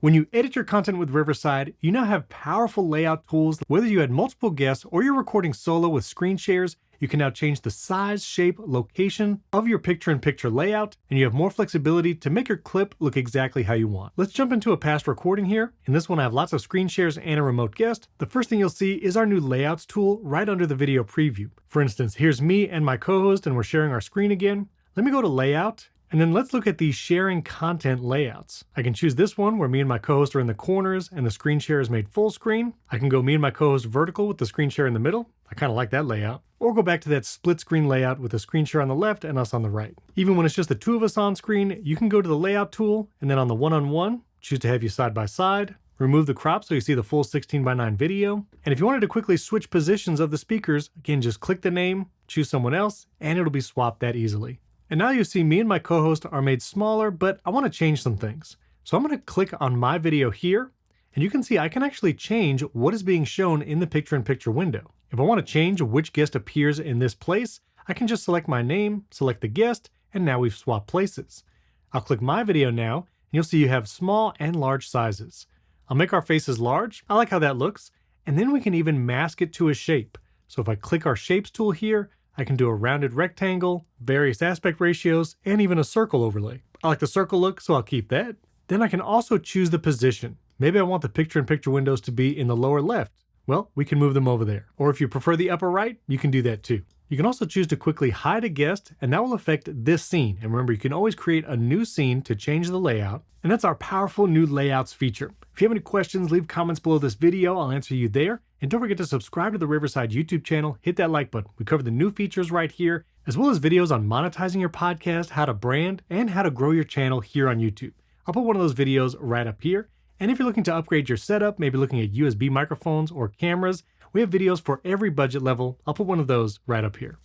When you edit your content with Riverside, you now have powerful layout tools. Whether you had multiple guests or you're recording solo with screen shares, you can now change the size, shape, location of your picture-in-picture layout, and you have more flexibility to make your clip look exactly how you want. Let's jump into a past recording here. In this one, I have lots of screen shares and a remote guest. The first thing you'll see is our new layouts tool right under the video preview. For instance, here's me and my co-host, and we're sharing our screen again. Let me go to layout, and then let's look at the sharing content layouts. I can choose this one where me and my co-host are in the corners and the screen share is made full screen. I can go me and my co-host vertical with the screen share in the middle. I kind of like that layout. Or go back to that split screen layout with the screen share on the left and us on the right. Even when it's just the two of us on screen, you can go to the layout tool and then on the one-on-one, choose to have you side by side. Remove the crop so you see the full 16:9 video. And if you wanted to quickly switch positions of the speakers, again, just click the name, choose someone else, and it'll be swapped that easily. And now you see me and my co-host are made smaller, but I want to change some things. So I'm going to click on my video here, and you can see I can actually change what is being shown in the picture-in-picture window. If I want to change which guest appears in this place, I can just select my name, select the guest, and now we've swapped places. I'll click my video now, and you'll see you have small and large sizes. I'll make our faces large. I like how that looks. And then we can even mask it to a shape. So if I click our shapes tool here, I can do a rounded rectangle, various aspect ratios, and even a circle overlay. I like the circle look, so I'll keep that. Then I can also choose the position. Maybe I want the picture-in-picture windows to be in the lower left. Well, we can move them over there. Or if you prefer the upper right, you can do that too. You can also choose to quickly hide a guest, and that will affect this scene. And remember, you can always create a new scene to change the layout. And that's our powerful new layouts feature. If you have any questions, leave comments below this video. I'll answer you there. And don't forget to subscribe to the Riverside YouTube channel. Hit that like button. We cover the new features right here, as well as videos on monetizing your podcast, how to brand, and how to grow your channel here on YouTube. I'll put one of those videos right up here. And if you're looking to upgrade your setup, maybe looking at USB microphones or cameras, we have videos for every budget level. I'll put one of those right up here.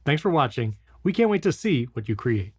Thanks for watching. We can't wait to see what you create.